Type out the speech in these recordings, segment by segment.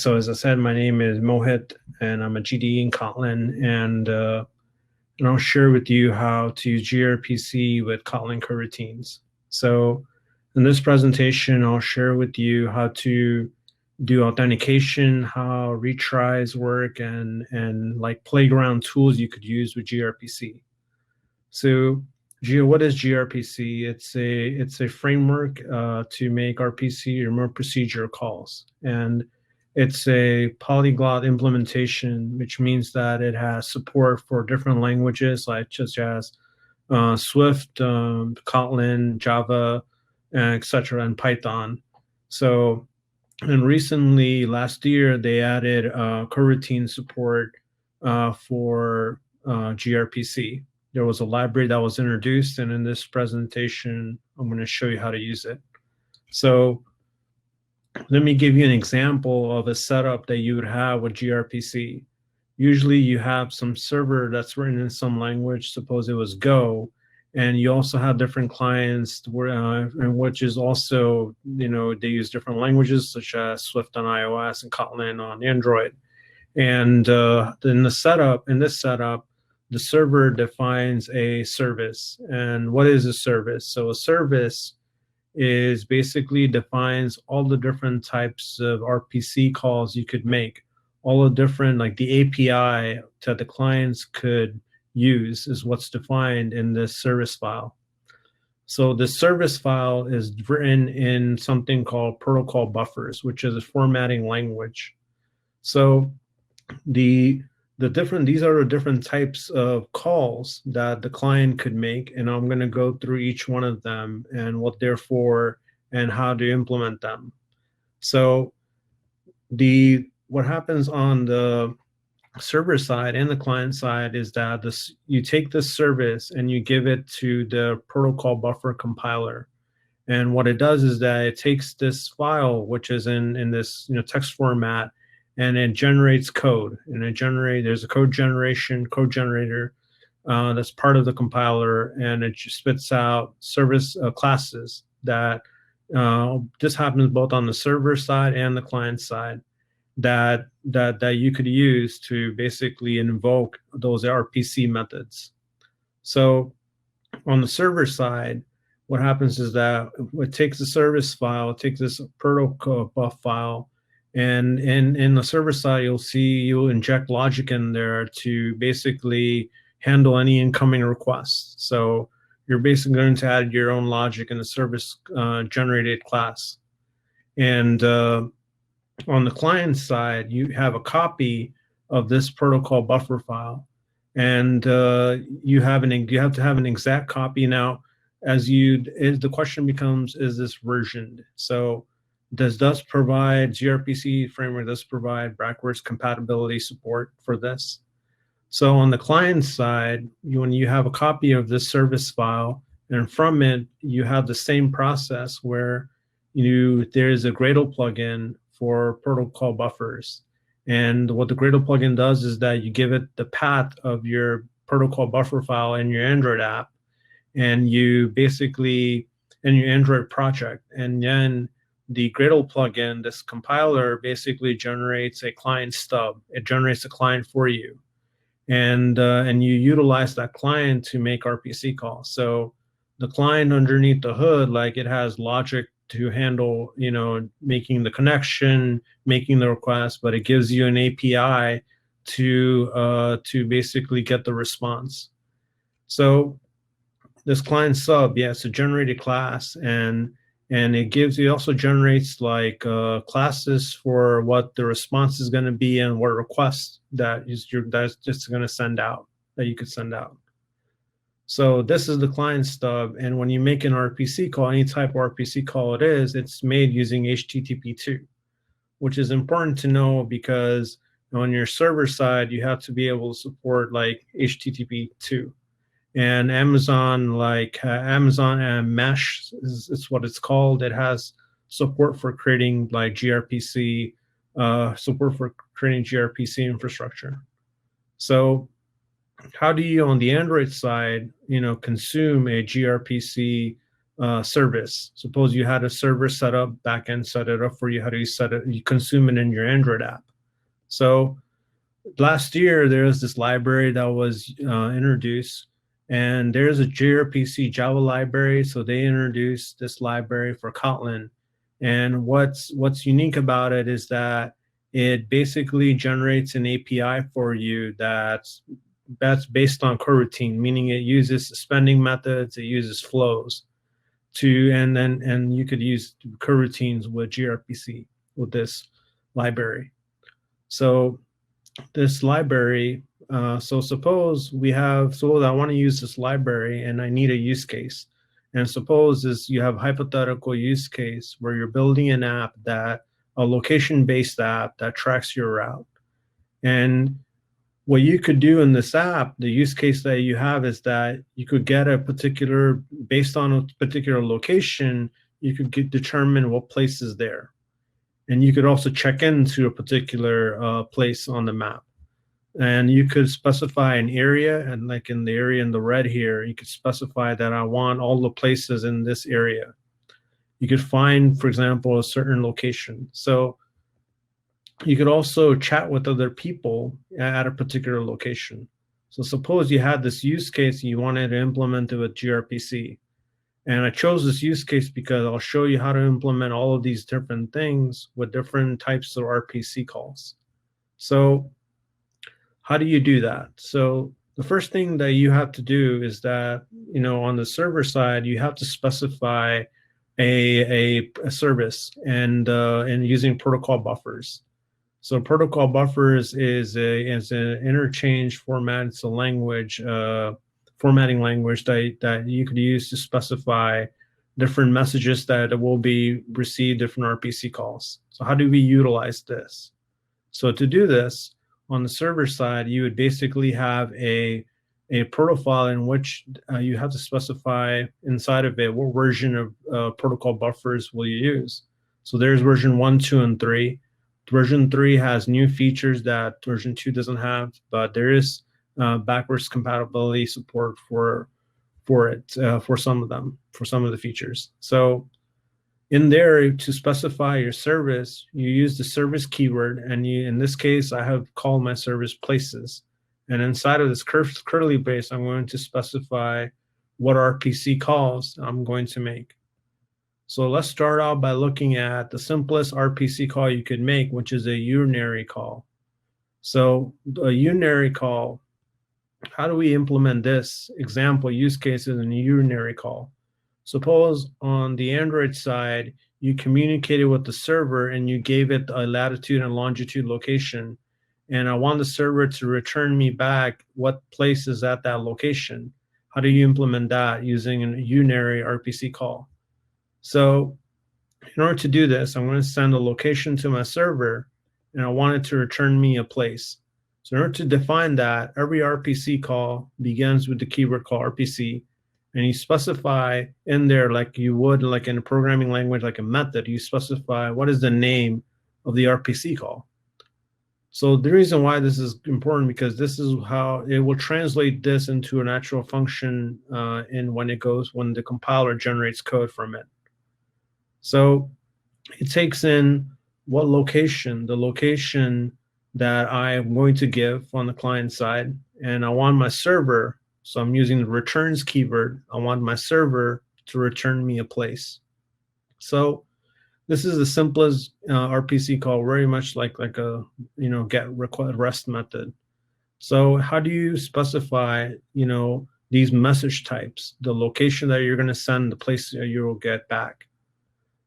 So as I said, my name is Mohit, and I'm a GD in Kotlin, and I'll share with you how to use gRPC with Kotlin Coroutines. So in this presentation, I'll share with you how to do authentication, how retries work, and like playground tools you could use with gRPC. So what is gRPC? It's a framework to make RPC, remote procedure calls, and it's a polyglot implementation, which means that it has support for different languages, like such as Swift, Kotlin, Java, etc., and Python. So, and recently, last year, they added coroutine support for gRPC. There was a library that was introduced, and in this presentation, I'm going to show you how to use it. So let me give you an example of a setup that you would have with gRPC. Usually you have some server that's written in some language, suppose it was Go, and you also have different clients where, which is also, they use different languages such as Swift on iOS and Kotlin on Android. And in this setup, the server defines a service. And what is a service? So a service is basically defines all the different types of RPC calls you could make. All the different, like the API that the clients could use is what's defined in this service file. So the service file is written in something called protocol buffers, which is a formatting language. So these are the different types of calls that the client could make, and I'm going to go through each one of them and what they're for and how to implement them. So what happens on the server side and the client side is that you take this service and you give it to the protocol buffer compiler. And what it does is that it takes this file, which is in this text format, and it generates code. And there's a code generator that's part of the compiler, and it just spits out service classes that this happens both on the server side and the client side that you could use to basically invoke those RPC methods. So on the server side, what happens is that it takes the service file, it takes this protocol buff file, and in the server side, you'll inject logic in there to basically handle any incoming requests. So you're basically going to add your own logic in the service generated class. And on the client side, you have a copy of this protocol buffer file, and you have to have an exact copy. Now, the question becomes, is this versioned? So does gRPC framework provide backwards compatibility support for this? So on the client side, when you have a copy of this service file, and from it, you have the same process where there's a Gradle plugin for protocol buffers. And what the Gradle plugin does is that you give it the path of your protocol buffer file in your Android app, and you basically, in your Android project, and then the Gradle plugin, this compiler, basically generates a client stub. It generates a client for you, and you utilize that client to make RPC calls. So the client underneath the hood, like, it has logic to handle, making the connection, making the request, but it gives you an API to basically get the response. So this client sub, it's a generated class, and it also generates like classes for what the response is going to be and what requests that's just going to send out, that you could send out. So this is the client stub, and when you make an RPC call, any type of RPC call it's made using HTTP2, which is important to know because on your server side, you have to be able to support like HTTP2. And Amazon Mesh is what it's called. It has support for creating like gRPC, support for creating gRPC infrastructure. So how do you, on the Android side, consume a gRPC service. Suppose you had a server set up, backend set it up for you. How do you set it? You consume it in your Android app. So last year, there was this library that was introduced, and there's a gRPC Java library. So they introduced this library for Kotlin. And what's unique about it is that it basically generates an API for you that's based on coroutine, meaning it uses suspending methods, it uses flows and you could use coroutines with gRPC with this library. So this library, suppose I want to use this library and I need a use case. And suppose you have hypothetical use case where you're building an app a location-based app that tracks your route. And what you could do in this app, the use case that you have is that you could get based on a particular location, you could determine what place is there. And you could also check into a particular place on the map. And you could specify an area, and like in the area in the red here, you could specify that I want all the places in this area. You could find, for example, a certain location. So you could also chat with other people at a particular location. So suppose you had this use case and you wanted to implement it with gRPC. And I chose this use case because I'll show you how to implement all of these different things with different types of RPC calls. So how do you do that? So the first thing that you have to do is that, on the server side, you have to specify a service and using protocol buffers. So protocol buffers is an interchange format. It's a language, formatting language that you could use to specify different messages that will be received different RPC calls. So how do we utilize this? So to do this, on the server side, you would basically have a profile in which you have to specify inside of it what version of protocol buffers will you use. So there's version 1, 2, and 3. Version 3 has new features that version 2 doesn't have, but there is backwards compatibility support for some of the features. So in there, to specify your service, you use the service keyword, and in this case, I have called my service places. And inside of this curly brace, I'm going to specify what RPC calls I'm going to make. So let's start out by looking at the simplest RPC call you could make, which is a unary call. So a unary call, how do we implement this example use cases in a unary call? Suppose on the Android side, you communicated with the server and you gave it a latitude and longitude location, and I want the server to return me back what place is at that location. How do you implement that using a unary RPC call? So in order to do this, I'm going to send a location to my server, and I want it to return me a place. So in order to define that, every RPC call begins with the keyword called RPC, and you specify in there, like you would like in a programming language, like a method, you specify what is the name of the RPC call. So the reason why this is important, because this is how it will translate this into an actual function when the compiler generates code from it. So it takes in what location, the location that I am going to give on the client side, and I want my server, so I'm using the returns keyword, I want my server to return me a place. So this is the simplest RPC call, very much like a get request REST method. So how do you specify these message types, the location that you're going to send, the place that you will get back?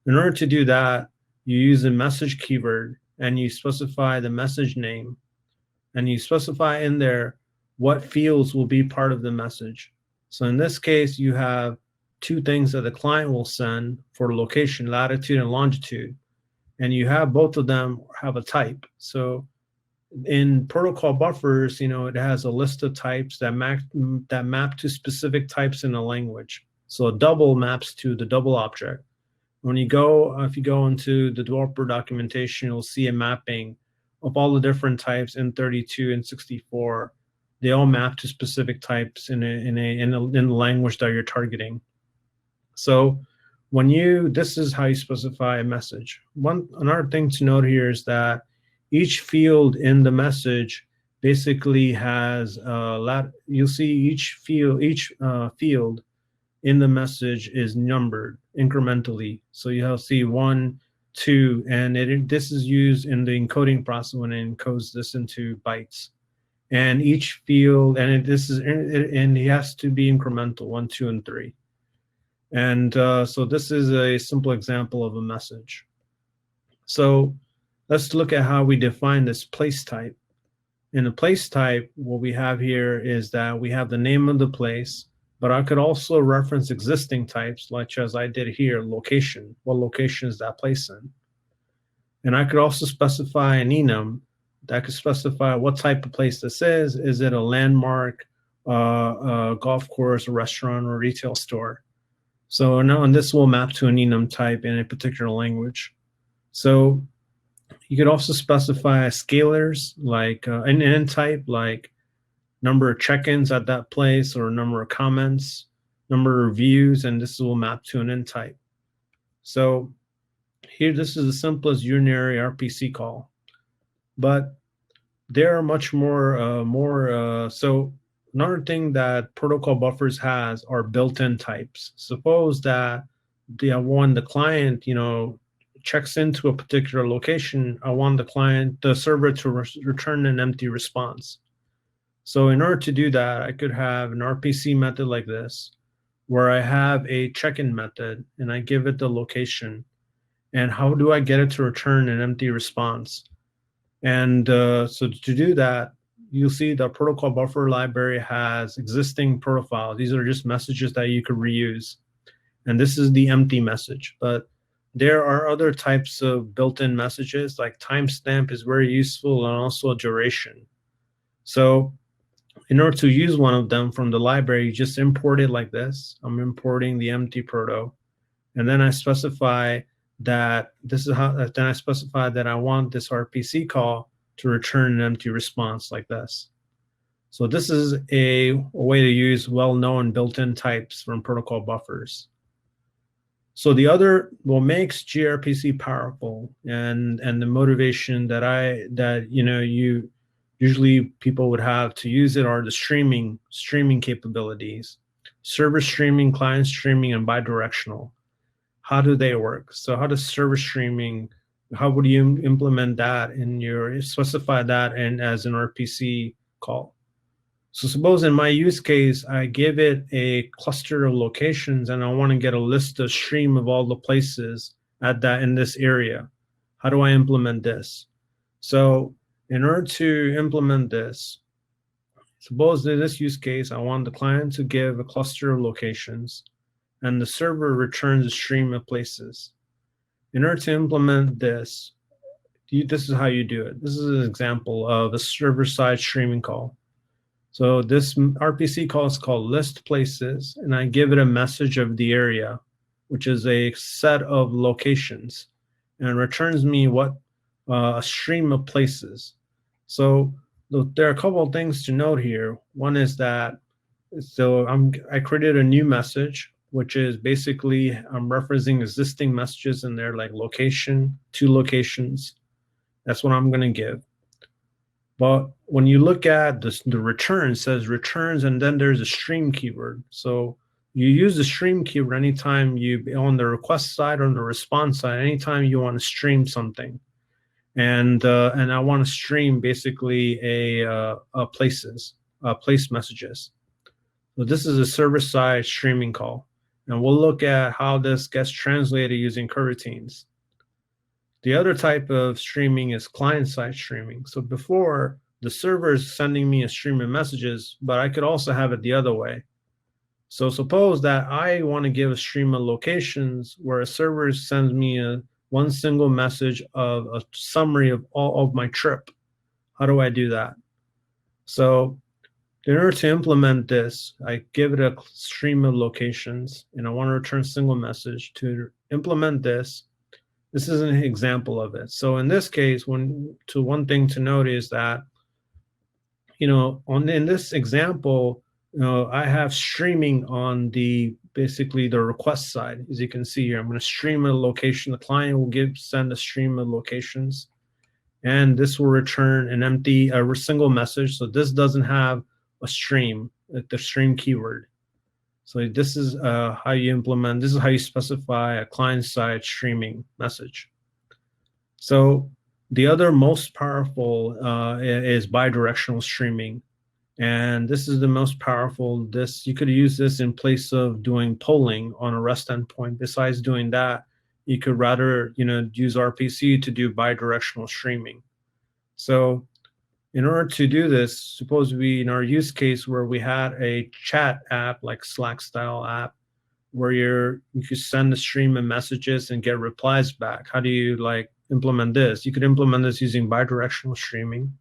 In order to do that, you use the message keyword and you specify the message name, and you specify in there what fields will be part of the message. So in this case, you have two things that the client will send for location, latitude and longitude, and you have both of them have a type. So in protocol buffers, it has a list of types that map to specific types in a language. So a double maps to the double object. When if you go into the developer documentation, you'll see a mapping of all the different types in 32 and 64. They all map to specific types in the language that you're targeting. So this is how you specify a message. Another thing to note here is that each field in the message basically has you'll see each field in the message is numbered incrementally. So you'll see 1, 2, and this is used in the encoding process when it encodes this into bytes. And each field, and it has to be incremental, 1, 2, and 3. And so this is a simple example of a message. So let's look at how we define this place type. In the place type, what we have here is that we have the name of the place, but I could also reference existing types, like as I did here, location. What location is that place in? And I could also specify an enum that could specify what type of place this is. Is it a landmark, a golf course, a restaurant, or a retail store? So now, and this will map to an enum type in a particular language. So you could also specify scalars like an end type, like number of check-ins at that place, or number of comments, number of views, and this will map to an end type. So here, this is the simplest unary RPC call, but there are much more. So another thing that protocol buffers has are built-in types. Suppose that the client, checks into a particular location. I want the server to return an empty response. So in order to do that, I could have an RPC method like this, where I have a check-in method and I give it the location. And how do I get it to return an empty response? And so to do that, you'll see the protocol buffer library has existing profiles. These are just messages that you could reuse. And this is the empty message. But there are other types of built-in messages, like timestamp is very useful, and also duration. So in order to use one of them from the library, you just import it like this. I'm importing the empty proto. And then I specify that I want this RPC call to return an empty response like this. So this is a way to use well-known built-in types from protocol buffers. So what makes gRPC powerful and the motivation that you usually people would have to use it are the streaming capabilities, server streaming, client streaming, and bidirectional. How do they work? So how does server streaming, how would you implement that specify that as an RPC call? So suppose in my use case, I give it a cluster of locations and I want to get a list of stream of all the places in this area. How do I implement this? So in order to implement this, suppose in this use case, I want the client to give a cluster of locations and the server returns a stream of places. In order to implement this, this is how you do it. This is an example of a server-side streaming call. So this RPC call is called list places, and I give it a message of the area, which is a set of locations, and returns me a stream of places. So there are a couple of things to note here. One is that I created a new message, which is basically I'm referencing existing messages in there, like location, 2 locations. That's what I'm going to give. But when you look at the return, it says returns, and then there's a stream keyword. So you use the stream keyword anytime on the request side or on the response side, anytime you want to stream something. And I want to stream basically place messages. So this is a server-side streaming call. And we'll look at how this gets translated using coroutines. The other type of streaming is client-side streaming. So before, the server is sending me a stream of messages, but I could also have it the other way. So suppose that I want to give a stream of locations where a server sends me one single message of a summary of all of my trip. How do I do that? So in order to implement this, I give it a stream of locations, and I want to return a single message. To implement this is an example of it. So in this case, one thing to note is that, in this example, I have streaming on the basically the request side. As you can see here, I'm going to stream a location. The client will send a stream of locations, and this will return an empty, a single message. So this doesn't have a stream, the stream keyword. So this is how you implement, this is how you specify a client-side streaming message. So the other most powerful is bidirectional streaming. And this is the most powerful. You could use this in place of doing polling on a REST endpoint. Besides doing that, you could rather use RPC to do bidirectional streaming. So in order to do this, suppose in our use case where we had a chat app, like Slack style app, where you could send a stream of messages and get replies back. How do you implement this? You could implement this using bidirectional streaming.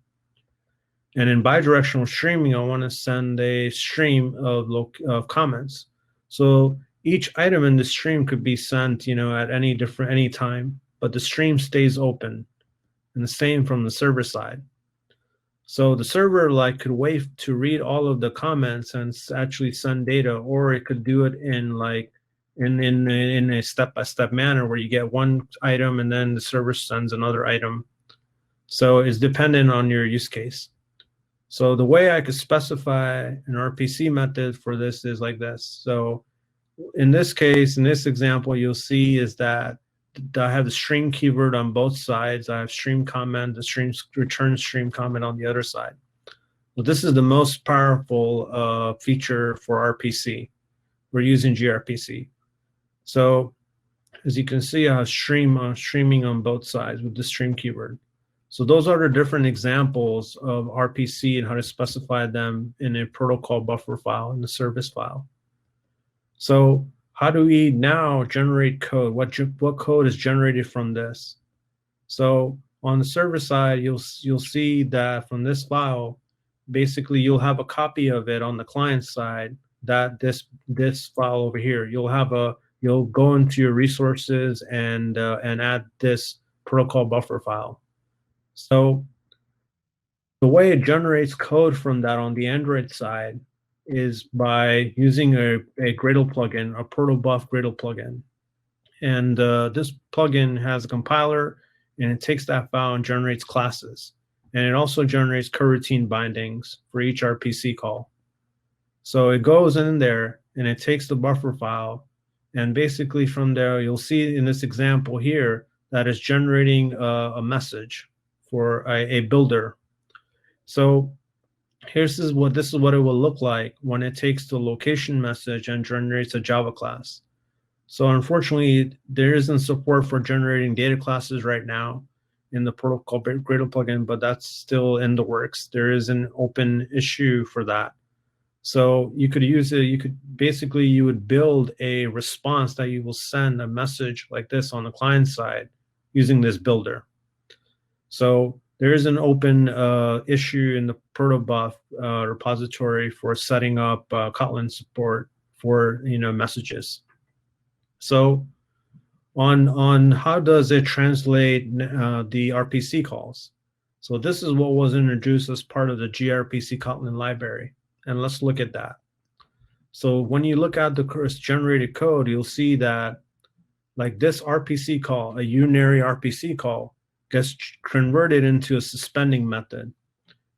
And in bidirectional streaming, I want to send a stream of comments. So each item in the stream could be sent, at any time, but the stream stays open. And the same from the server side. So the server could wait to read all of the comments and actually send data, or it could do it in a step-by-step manner where you get one item and then the server sends another item. So it's dependent on your use case. So the way I could specify an RPC method for this is like this. So in this case, in this example, you'll see is that I have the stream keyword on both sides. I have stream comment, the return stream comment on the other side. Well, this is the most powerful feature for RPC. We're using gRPC. So as you can see, I have streaming on both sides with the stream keyword. So those are the different examples of RPC and how to specify them in a protocol buffer file, in the service file. So how do we now generate code? What code is generated from this? So on the server side, you'll see that from this file, basically you'll have a copy of it on the client side. That this file over here, you'll go into your resources and add this protocol buffer file. So the way it generates code from that on the Android side is by using a Gradle plugin, a protobuf Gradle plugin. And this plugin has a compiler, and it takes that file and generates classes. And it also generates coroutine bindings for each RPC call. So it goes in there, and it takes the buffer file, and basically from there, you'll see in this example here that it's generating a message for a builder. So this is what it will look like when it takes the location message and generates a Java class. So unfortunately, there isn't support for generating data classes right now in the protocol Gradle plugin, but that's still in the works. There is an open issue for that. So you could use it. You would build a response that you will send a message like this on the client side using this builder. So there is an open issue in the protobuf repository for setting up Kotlin support for messages. So on how does it translate the RPC calls? So this is what was introduced as part of the gRPC-Kotlin library, and let's look at that. So when you look at the generated code, you'll see that this RPC call, a unary RPC call, gets converted into a suspending method,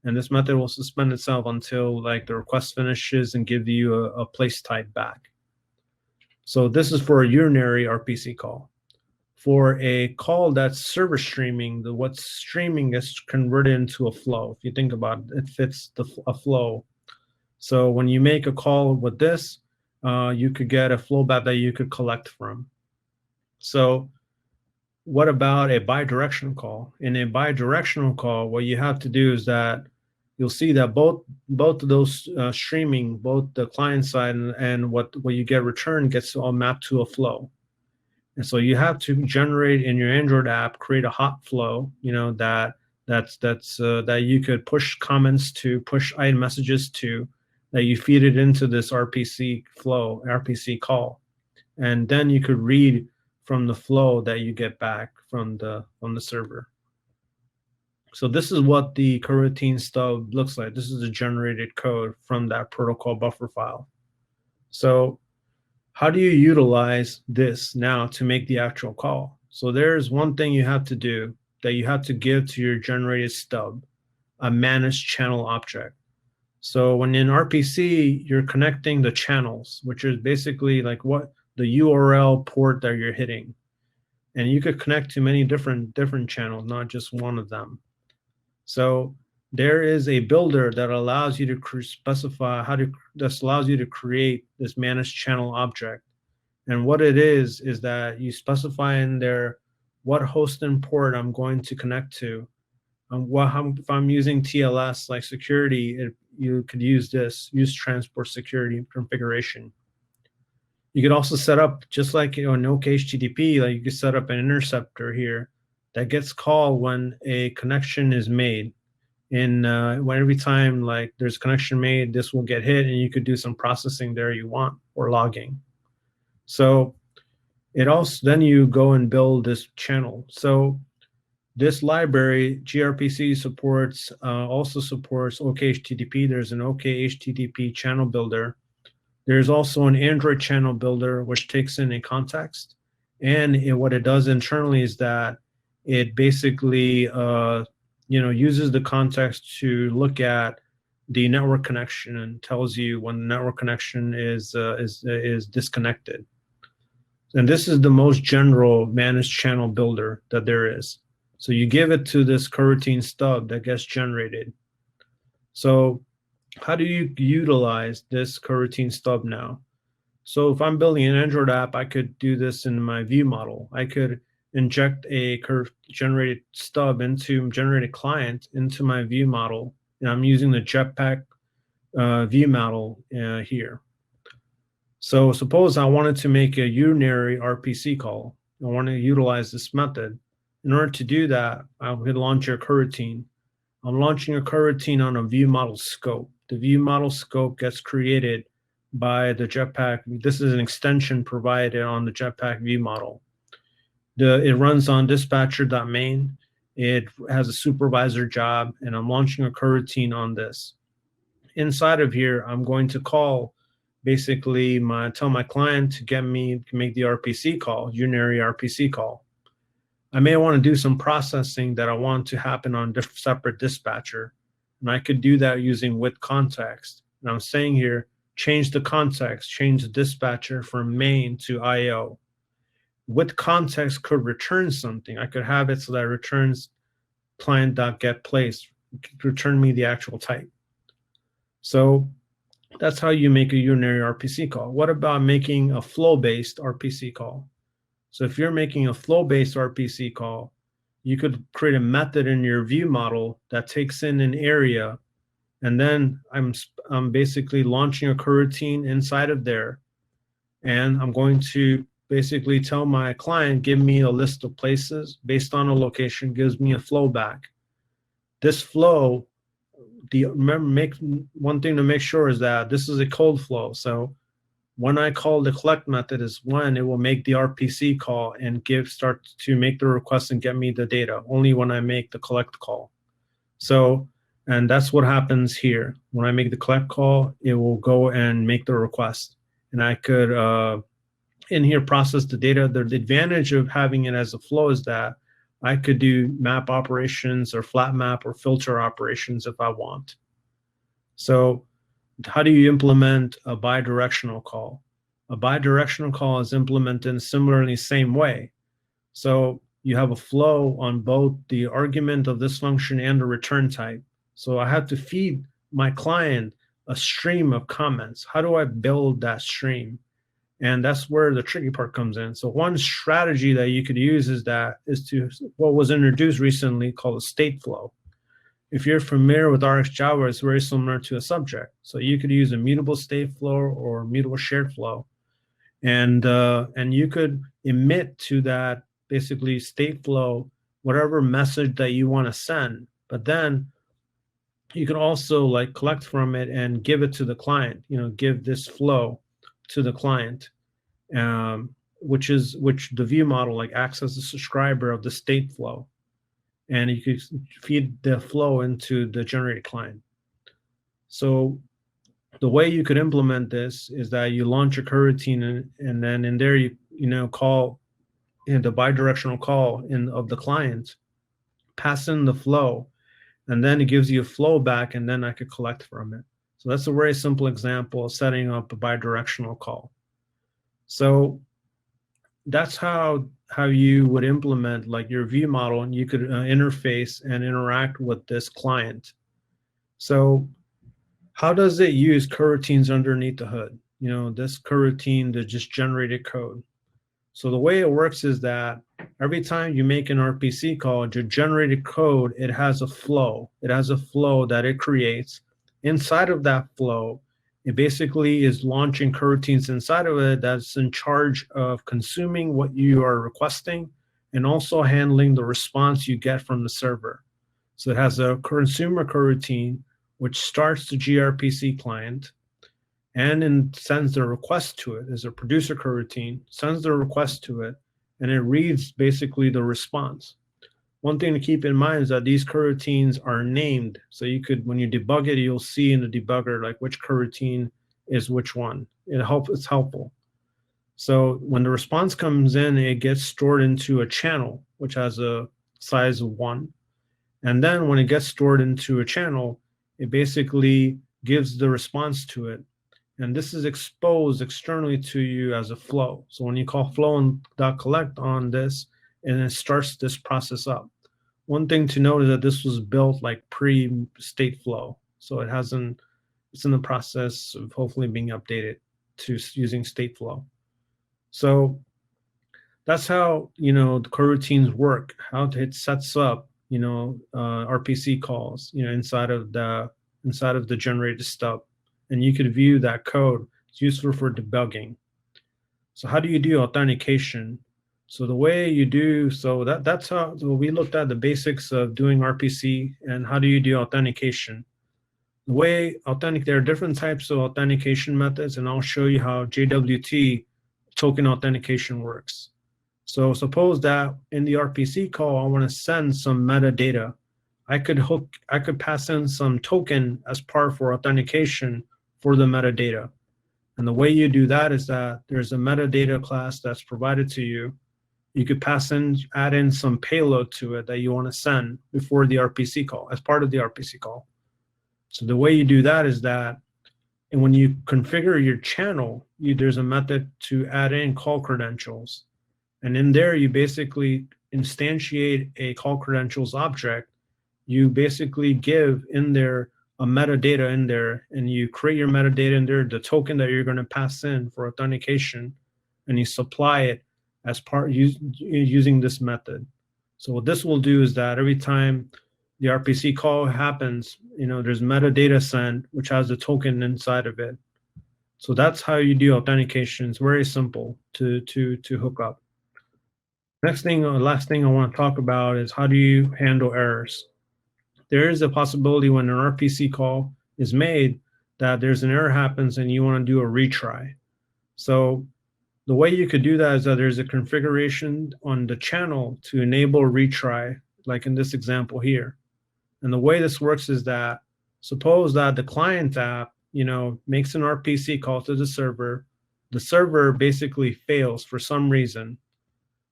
and this method will suspend itself until the request finishes and give you a place type back. So this is for a unary RPC call. For a call that's server streaming, what's streaming gets converted into a flow. If you think about it, it fits a flow. So when you make a call with this, you could get a flow back that you could collect from. So what about a bidirectional call? In a bidirectional call, what you have to do is that you'll see that both of those streaming, both the client side and what you get returned gets all mapped to a flow. And so you have to generate in your Android app, create a hot flow, that you could push comments to, push item messages to, that you feed it into this RPC flow, RPC call, and then you could read from the flow that you get back from the server. So this is what the coroutine stub looks like. This is the generated code from that protocol buffer file. So how do you utilize this now to make the actual call? So there's one thing you have to do, that you have to give to your generated stub, a managed channel object. So when in RPC, you're connecting the channels, which is basically like what the URL port that you're hitting. And you could connect to many different channels, not just one of them. So there is a builder that allows you to specify that allows you to create this managed channel object. And what it is that you specify in there what host and port I'm going to connect to. If I'm using TLS like security, you could use transport security configuration. You could also set up, just like in OKHTTP, like you could set up an interceptor here that gets called when a connection is made. When every time like there's a connection made, this will get hit, and you could do some processing there you want, or logging. So it also, then you go and build this channel. So this library, gRPC supports, also supports OKHTTP. There's an OKHTTP channel builder. There's also an Android channel builder, which takes in a context. And what it does internally is that it basically uses the context to look at the network connection and tells you when the network connection is disconnected. And this is the most general managed channel builder that there is. So you give it to this coroutine stub that gets generated. So how do you utilize this coroutine stub now? So if I'm building an Android app, I could do this in my view model. I could inject a generated stub into generated client into my view model, and I'm using the Jetpack view model here. So suppose I wanted to make a unary RPC call. I want to utilize this method. In order to do that, I'll hit launch a coroutine. I'm launching a coroutine on a view model scope. The view model scope gets created by the Jetpack. This is an extension provided on the Jetpack view model. It runs on dispatcher.main. It has a supervisor job, and I'm launching a coroutine on this. Inside of here, I'm going to call, basically, tell my client to make the RPC call, unary RPC call. I may want to do some processing that I want to happen on separate dispatcher, and I could do that using with context. And I'm saying here, change the context, change the dispatcher from main to IO. With context could return something. I could have it so that it returns client.getPlace, return me the actual type. So that's how you make a unary RPC call. What about making a flow-based RPC call? So if you're making a flow-based RPC call, you could create a method in your view model that takes in an area, and then I'm basically launching a coroutine inside of there, and I'm going to basically tell my client, give me a list of places based on a location, gives me a flow back. This flow, one thing to make sure is that this is a cold flow. So when I call the collect method is when it will make the RPC call and start to make the request and get me the data, only when I make the collect call. So, and that's what happens here. When I make the collect call, it will go and make the request. And I could, in here, process the data. The advantage of having it as a flow is that I could do map operations or flat map or filter operations if I want. So how do you implement a bidirectional call? A bidirectional call is implemented similarly the same way. So you have a flow on both the argument of this function and the return type. So I have to feed my client a stream of comments. How do I build that stream? And that's where the tricky part comes in. So one strategy that you could use is to what was introduced recently called a state flow. If you're familiar with RxJava, it's very similar to a subject. So you could use a mutable state flow or mutable shared flow, and you could emit to that basically state flow whatever message that you want to send. But then you can also like collect from it and give it to the client. Give this flow to the client, which the view model like acts as a subscriber of the state flow. And you could feed the flow into the generated client. So the way you could implement this is that you launch a coroutine, and then in there you call the bidirectional call of the client, pass in the flow, and then it gives you a flow back, and then I could collect from it. So that's a very simple example of setting up a bidirectional call. So that's how you would implement like your view model, and you could interface and interact with this client. So how does it use coroutines underneath the hood? This coroutine that just generated code. So the way it works is that every time you make an RPC call, your generated code, it has a flow. It has a flow that it creates. Inside of that flow, it basically is launching coroutines inside of it that's in charge of consuming what you are requesting and also handling the response you get from the server. So it has a consumer coroutine, which starts the gRPC client and sends the request to it as a producer coroutine, sends the request to it, and it reads basically the response. One thing to keep in mind is that these coroutines are named. So you could, when you debug it, you'll see in the debugger like which coroutine is which one. It's helpful. So when the response comes in, it gets stored into a channel, which has a size of 1. And then when it gets stored into a channel, it basically gives the response to it. And this is exposed externally to you as a flow. So when you call flow.collect on this, and it starts this process up. One thing to note is that this was built like pre-Stateflow. So it's in the process of hopefully being updated to using Stateflow. So that's how, the coroutines work, how it sets up, RPC calls, inside of the generated stub. And you could view that code. It's useful for debugging. So how do you do authentication? So the way you do, that's how we looked at the basics of doing RPC and how do you do authentication. The way there are different types of authentication methods, and I'll show you how JWT token authentication works. So suppose that in the RPC call, I want to send some metadata. I could pass in some token as part for authentication for the metadata. And the way you do that is that there's a metadata class that's provided to you. You could add in some payload to it that you want to send before the RPC call, as part of the RPC call. So the way you do that is that, and when you configure your channel, there's a method to add in call credentials. And in there, you basically instantiate a call credentials object. You basically give in there a metadata in there, and you create your metadata in there, the token that you're going to pass in for authentication, and you supply it as part using this method. So what this will do is that every time the RPC call happens, there's metadata sent, which has the token inside of it. So that's how you do authentication. It's very simple to hook up. Last thing I want to talk about is how do you handle errors? There is a possibility when an RPC call is made that there's an error happens and you want to do a retry. So the way you could do that is that there's a configuration on the channel to enable retry, like in this example here. And the way this works is that suppose that the client app, makes an RPC call to the server basically fails for some reason.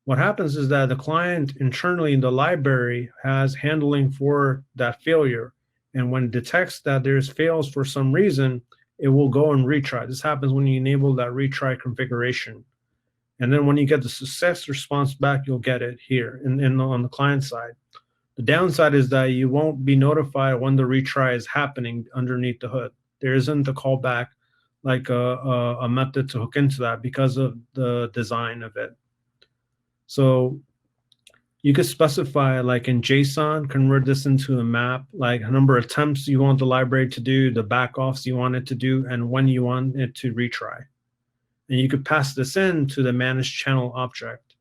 What happens is that the client internally in the library has handling for that failure. And when it detects that there's fails for some reason, it will go and retry. This happens when you enable that retry configuration. And then when you get the success response back, you'll get it here on the client side. The downside is that you won't be notified when the retry is happening underneath the hood. There isn't a callback like a method to hook into that because of the design of it. So you could specify, like in JSON, convert this into a map, like a number of attempts you want the library to do, the backoffs you want it to do, and when you want it to retry. And you could pass this in to the managed channel object.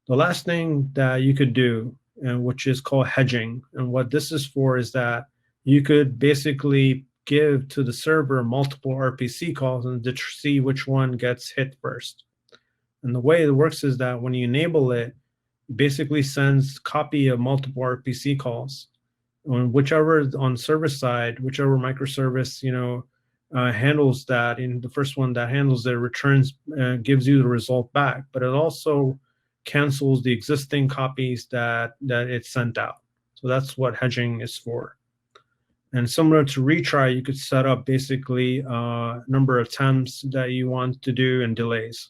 The last thing that you could do, and which is called hedging, and what this is for is that you could basically give to the server multiple RPC calls and to see which one gets hit first. And the way it works is that when you enable it, it basically sends copy of multiple RPC calls on whichever on server side, whichever microservice handles that. In the first one that handles the returns, gives you the result back, but it also cancels the existing copies that it sent out. So that's what hedging is for. And similar to retry, you could set up basically number of attempts that you want to do and delays.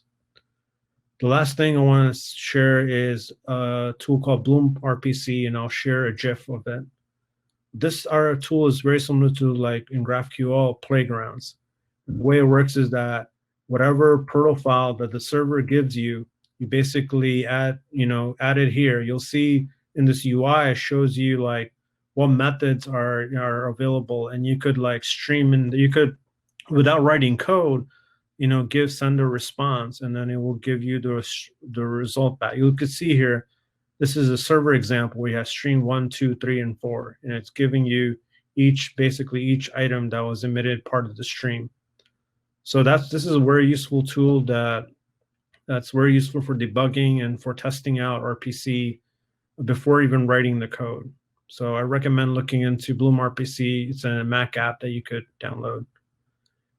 The last thing I want to share is a tool called BloomRPC, and I'll share a GIF of it. This our tool is very similar to, like in GraphQL, playgrounds. The way it works is that whatever Perl file that the server gives you, you basically add it here. You'll see in this UI, it shows you like what methods are available, and you could like stream, and you could, without writing code, send a response, and then it will give you the result back. You could see here, this is a server example. We have stream 1, 2, 3, and 4, and it's giving you basically each item that was emitted part of the stream. So this is a very useful tool that's very useful for debugging and for testing out RPC before even writing the code. So I recommend looking into BloomRPC. It's a Mac app that you could download.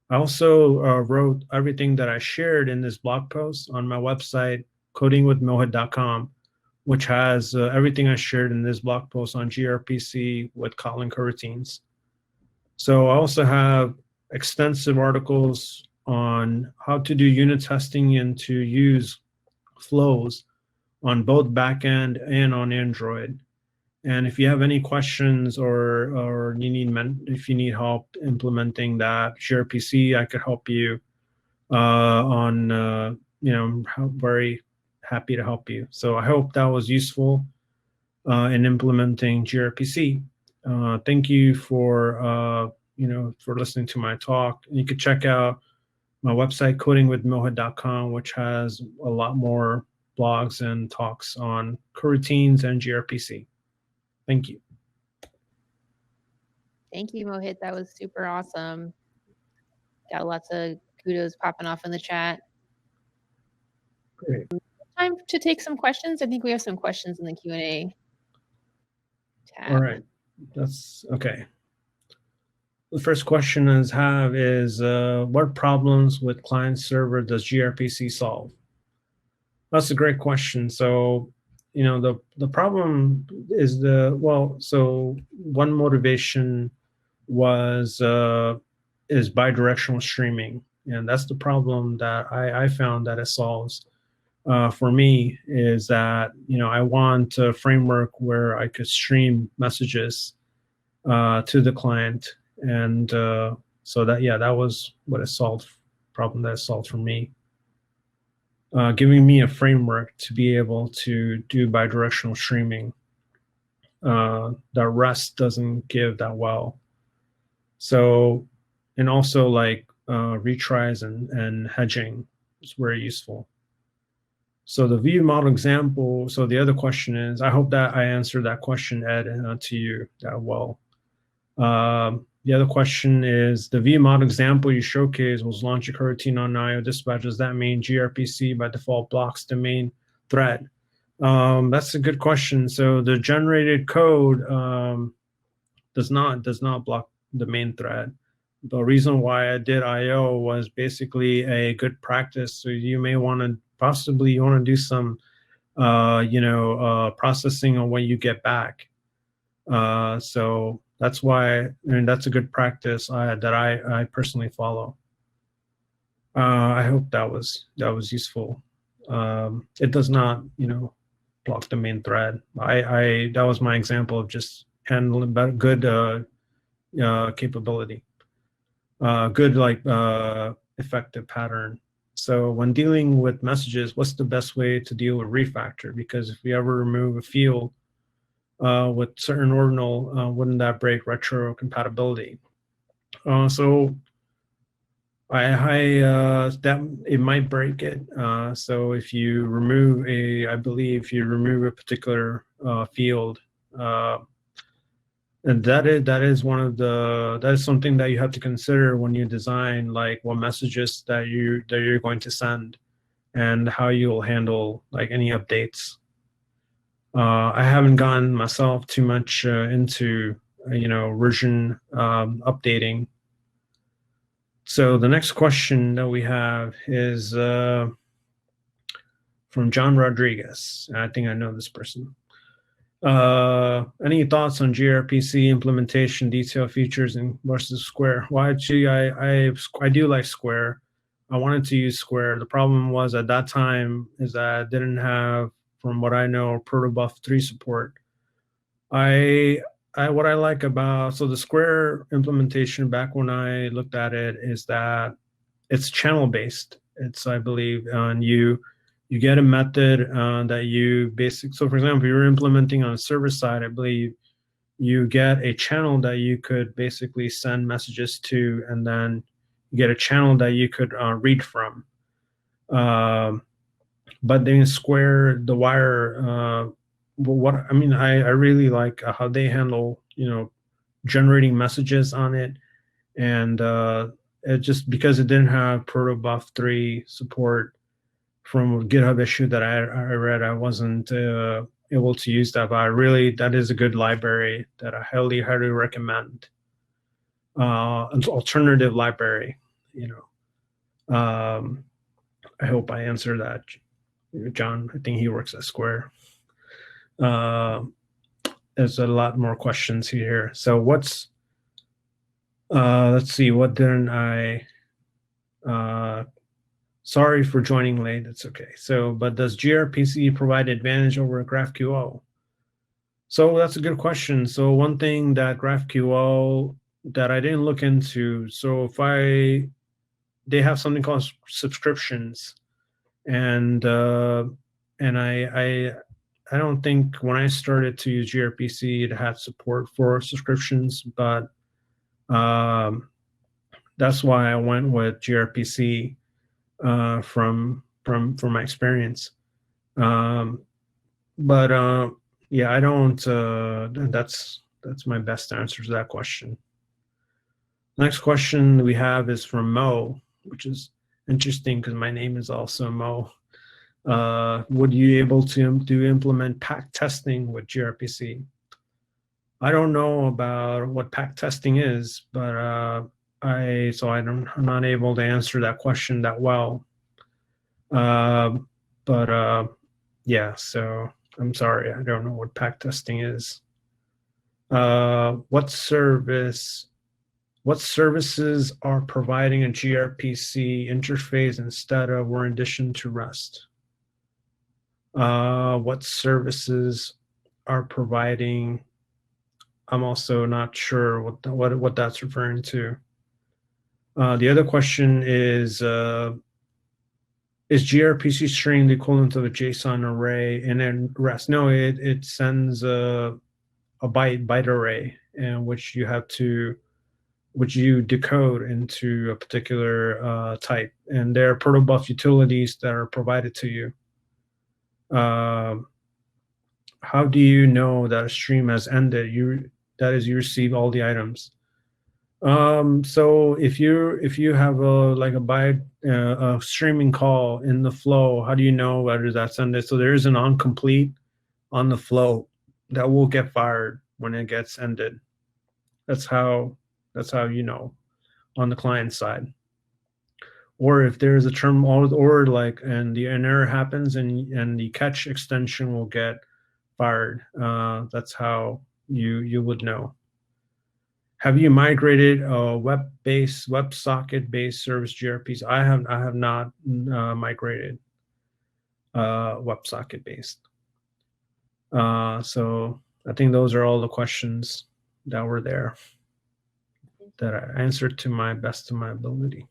I also wrote everything that I shared in this blog post on my website, codingwithmohit.com, which has everything I shared in this blog post on gRPC with Kotlin Coroutines. So I also have extensive articles on how to do unit testing and to use flows on both backend and on Android. And if you have any questions or if you need help implementing that gRPC, I could help you I'm very happy to help you. So I hope that was useful in implementing gRPC. Thank you for listening to my talk. You could check out my website, codingwithmohit.com, which has a lot more blogs and talks on coroutines and gRPC. Thank you. Thank you, Mohit. That was super awesome. Got lots of kudos popping off in the chat. Great. Time to take some questions. I think we have some questions in the Q&A tab. All right. That's okay. The first question is what problems with client server does gRPC solve? That's a great question. So, the problem is so one motivation is bidirectional streaming. And that's the problem that I found that it solves for me, is that, I want a framework where I could stream messages to the client. And so that was what it solved, problem that it solved for me. Giving me a framework to be able to do bidirectional streaming that REST doesn't give that well. So, and also like retries and hedging is very useful. So the view model example, so the other question is, I hope that I answered that question, Ed, to you that well. The other question is, the view model example you showcased was launch a coroutine on IO dispatch. Does that mean gRPC by default blocks the main thread? That's a good question. So the generated code does not block the main thread. The reason why I did IO was basically a good practice. So you may want to do some processing on what you get back. So that's why, that's a good practice that I personally follow. I hope that was useful. It does not, block the main thread. That was my example of just handling good capability, good effective pattern. So when dealing with messages, what's the best way to deal with refactor? Because if we ever remove a field with certain ordinal, wouldn't that break retro compatibility? So that it might break it. So if you remove if you remove a particular field, and that is something that you have to consider when you design, like what messages that you're going to send and how you'll handle like any updates. I haven't gone myself too much into version updating, So the next question that we have is from John Rodriguez. I think I know this person. Any thoughts on gRPC implementation, detail features, and versus Square? Well, actually, I do like Square. I wanted to use Square. The problem was at that time is that I didn't have, from what I know, protobuf 3 support. What I like about, so the Square implementation back when I looked at it is that it's channel based. It's, I believe, and you get a method that you so for example, if you're implementing on a server side, I believe you get a channel that you could basically send messages to, and then you get a channel that you could read from. But then Square, the wire, I really like how they handle, generating messages on it. And it just, because it didn't have protobuf 3 support from a GitHub issue that I read, I wasn't able to use that. But that is a good library that I highly recommend. An alternative library, I hope I answered that, John. I think he works at Square. There's a lot more questions here. So let's see, what didn't I, sorry for joining late, it's okay. So, but does gRPC provide advantage over GraphQL? So that's a good question. So one thing that GraphQL that I didn't look into, so they have something called subscriptions, and I don't think when I started to use gRPC it had support for subscriptions, but that's why I went with gRPC from my experience. Yeah, I don't. That's my best answer to that question. Next question we have is from Mo, which is interesting because my name is also Mo. Would you be able to implement pack testing with gRPC? I don't know about what pack testing is, but I'm not able to answer that question that well. Yeah, so I'm sorry, I don't know what pack testing is. What services are providing a gRPC interface instead of or in addition to REST? What services are providing? I'm also not sure what that's referring to. The other question is gRPC string the equivalent of a JSON array and then REST? No, it sends a byte array, and which you decode into a particular type, and there are protobuf utilities that are provided to you. How do you know that a stream has ended? You receive all the items. So if you have a streaming call in the flow, how do you know whether that's ended? So there is an onComplete on the flow that will get fired when it gets ended. That's how you know on the client side. Or if there's a term and an error happens and the catch extension will get fired, that's how you would know. Have you migrated a WebSocket-based service gRPC? I have not migrated WebSocket-based. So I think those are all the questions that were there that I answered to my best of my ability.